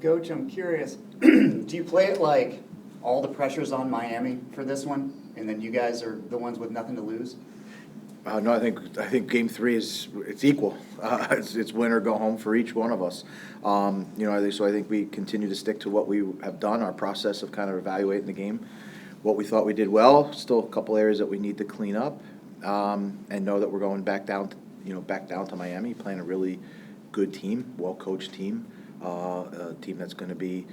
Coach, I'm curious, do you play it like all the pressure's on Miami for this one, and then you guys are the ones with nothing to lose? No, I think Game 3 it's equal. It's win or go home for each one of us. So I think we continue to stick to what we have done, our process of kind of evaluating the game, what we thought we did well. Still a couple areas that we need to clean up, and know that we're going back down to Miami, playing a really good team, well-coached team, a team that's going to be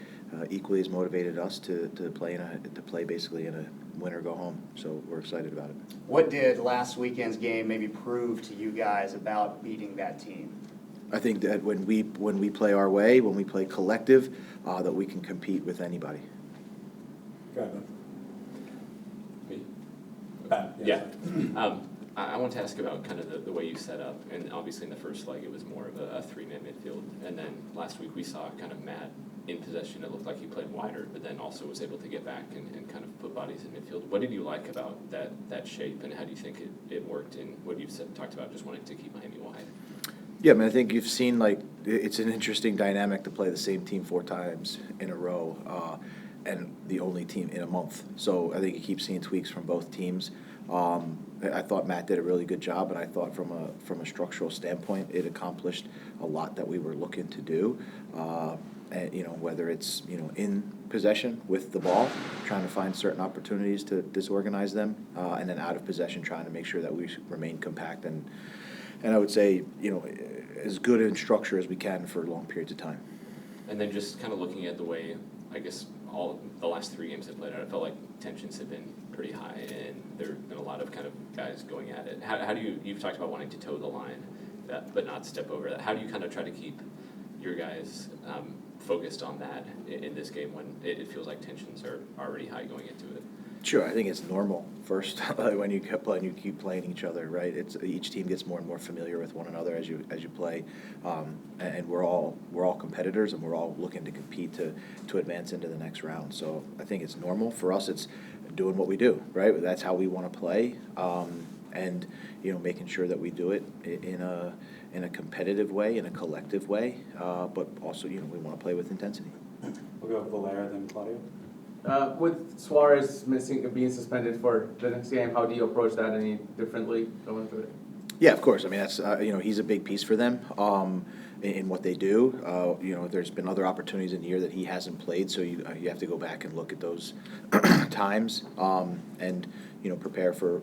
equally as motivated us to play basically in a win or go home. So we're excited about it. What did last weekend's game maybe prove to you guys about beating that team? I think that when we play our way, when we play collective, that we can compete with anybody. Got it. Me? Yeah. I want to ask about kind of the way you set up, and obviously in the first leg it was more of a three-man midfield, and then last week we saw kind of Matt in possession. It looked like he played wider, but then also was able to get back and kind of put bodies in midfield. What did you like about that shape, and how do you think it worked in what you've talked about, just wanting to keep Miami wide? Yeah, I mean, I think you've seen, like, it's an interesting dynamic to play the same team 4 times in a row, and the only team in a month. So I think you keep seeing tweaks from both teams. I thought Matt did a really good job, and I thought from a structural standpoint, it accomplished a lot that we were looking to do. And, whether it's, in possession with the ball, trying to find certain opportunities to disorganize them, and then out of possession, trying to make sure that we remain compact and I would say, as good in structure as we can for long periods of time. And then just kind of looking at the way, I guess, all the last 3 games have played out, I felt like tensions have been pretty high, and there have been a lot of kind of guys going at it. How do you've talked about wanting to toe the line, but not step over that. How do you kind of try to keep your guys focused on that in this game when it feels like tensions are already high going into it? Sure, I think it's normal first when you keep playing each other, right? It's each team gets more and more familiar with one another as you play, and we're all competitors, and we're all looking to compete to advance into the next round. So I think it's normal for us. It's doing what we do, right? That's how we want to play, and making sure that we do it in a competitive way, in a collective way, but also we want to play with intensity. We'll go Valera, then Claudio. With Suarez being suspended for the next game, how do you approach that any differently going through it? Yeah, of course. I mean, that's he's a big piece for them in what they do. There's been other opportunities in the year that he hasn't played, so you have to go back and look at those times and prepare for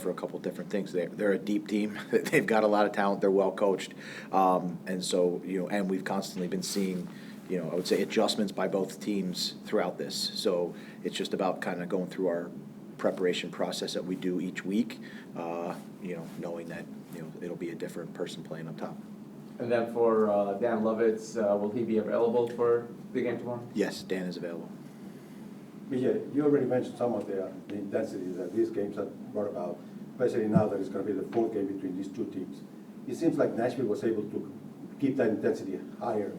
a couple different things. They're a deep team. They've got a lot of talent. They're well coached, and so and we've constantly been seeing. I would say adjustments by both teams throughout this. So it's just about kind of going through our preparation process that we do each week, knowing that, it'll be a different person playing up top. And then for Dan Lovitz, will he be available for the game tomorrow? Yes, Dan is available. BJ, you already mentioned some of the intensity that these games have brought about, especially now that it's going to be the 4th game between these 2 teams. It seems like Nashville was able to keep that intensity higher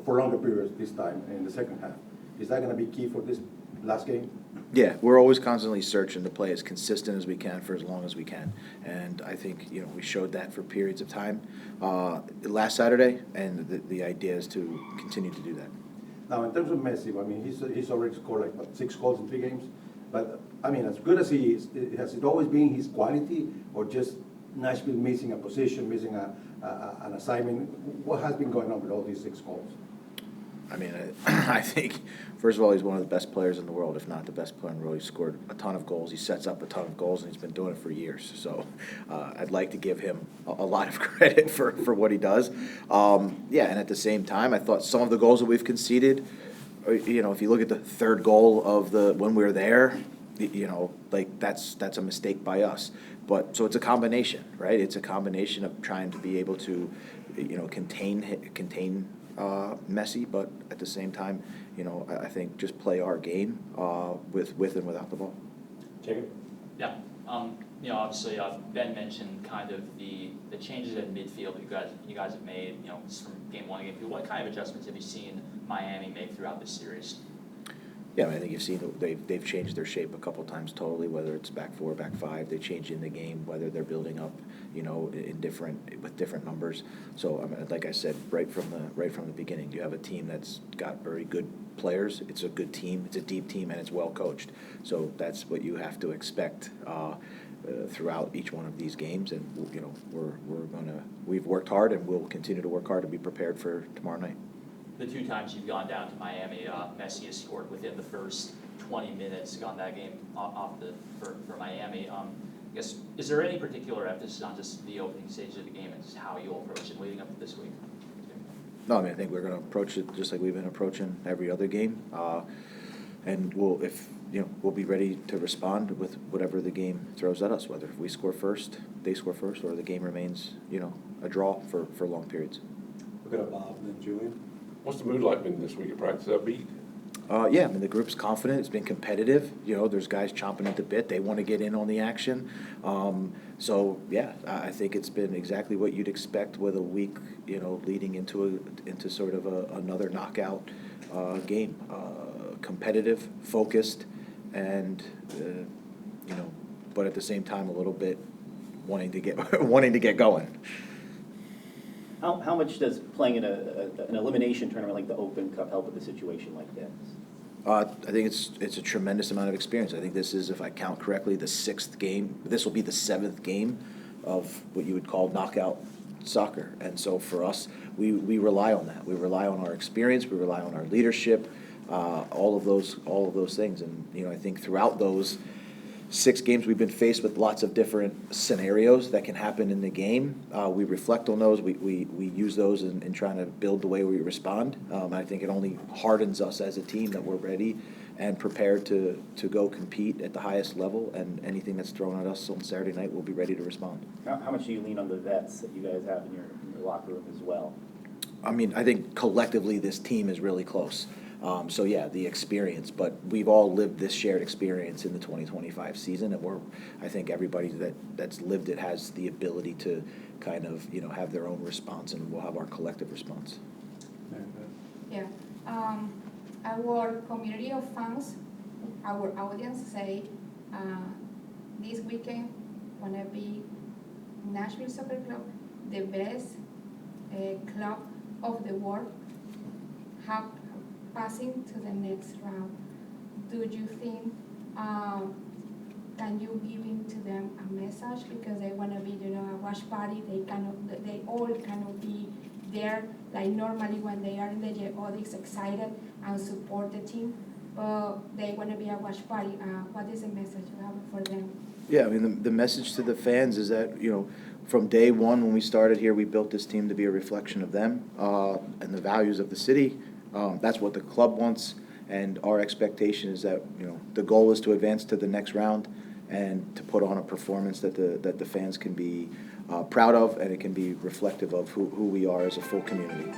for longer periods this time in the second half. Is that going to be key for this last game? Yeah, we're always constantly searching to play as consistent as we can for as long as we can. And I think, we showed that for periods of time last Saturday, and the idea is to continue to do that. Now, in terms of Messi, I mean, he's already scored 6 goals in 3 games. But, I mean, as good as he is, has it always been his quality, or just Nashville missing a position, missing an assignment? What has been going on with all these 6 goals? I mean, I think, first of all, he's one of the best players in the world, if not the best player in the world. He's scored a ton of goals. He sets up a ton of goals, and he's been doing it for years. So I'd like to give him a lot of credit for what he does. And at the same time, I thought some of the goals that we've conceded, if you look at the 3rd goal of when we were there, that's a mistake by us. But so it's a combination, right? It's a combination of trying to be able to, contain Messi, but at the same time, I think just play our game with and without the ball. Jacob? Yeah. Obviously, Ben mentioned kind of the changes in midfield that you guys have made, from game 1 to game 2. What kind of adjustments have you seen Miami make throughout this series? Yeah, I think you've seen they've changed their shape a couple times totally, whether it's back 4, back 5. They change in the game, whether they're building up, in different with different numbers. So, I mean, like I said, right from the beginning, you have a team that's got very good players. It's a good team. It's a deep team, and it's well coached. So that's what you have to expect throughout each one of these games. And you know, we've worked hard, and we'll continue to work hard to be prepared for tomorrow night. The two times you've gone down to Miami, Messi has scored within the first 20 minutes, gone that game for Miami. I guess, is there any particular emphasis on just the opening stage of the game and just how you'll approach it leading up to this week? No, I mean, I think we're going to approach it just like we've been approaching every other game, and we'll be ready to respond with whatever the game throws at us. Whether if we score first, they score first, or the game remains, a draw for long periods. We'll go to Bob and then Julian. What's the mood like been this week at practice? Upbeat? Yeah, I mean, the group's confident. It's been competitive. There's guys chomping at the bit. They want to get in on the action. So, yeah, I think it's been exactly what you'd expect with a week, leading into sort of another knockout game. Competitive, focused, and, but at the same time, a little bit wanting to get going. How much does playing in an elimination tournament like the Open Cup help with a situation like this? I think it's a tremendous amount of experience. I think this is, if I count correctly, the 6th game. This will be the 7th game of what you would call knockout soccer. And so for us, we rely on that. We rely on our experience. We rely on our leadership, all of those things. And I think throughout those 6 games, we've been faced with lots of different scenarios that can happen in the game. We reflect on those. We use those in trying to build the way we respond. I think it only hardens us as a team that we're ready and prepared to go compete at the highest level. And anything that's thrown at us on Saturday night, we'll be ready to respond. How much do you lean on the vets that you guys have in your locker room as well? I mean, I think collectively this team is really close. So yeah, the experience, but we've all lived this shared experience in the 2025 season, and I think everybody that's lived it has the ability to kind of, have their own response, and we'll have our collective response. Yeah, our community of fans, our audience say this weekend wanna be Nashville Soccer Club, the best club of the world, passing to the next round. Do you think, can you give to them a message, because they want to be, a watch party, they all cannot be there, like normally when they are in the audience excited and support the team, but they want to be a watch party. What is the message you have for them? Yeah, I mean, the message to the fans is that, from day one when we started here, we built this team to be a reflection of them and the values of the city. That's what the club wants, and our expectation is that the goal is to advance to the next round and to put on a performance that the fans can be proud of, and it can be reflective of who we are as a full community.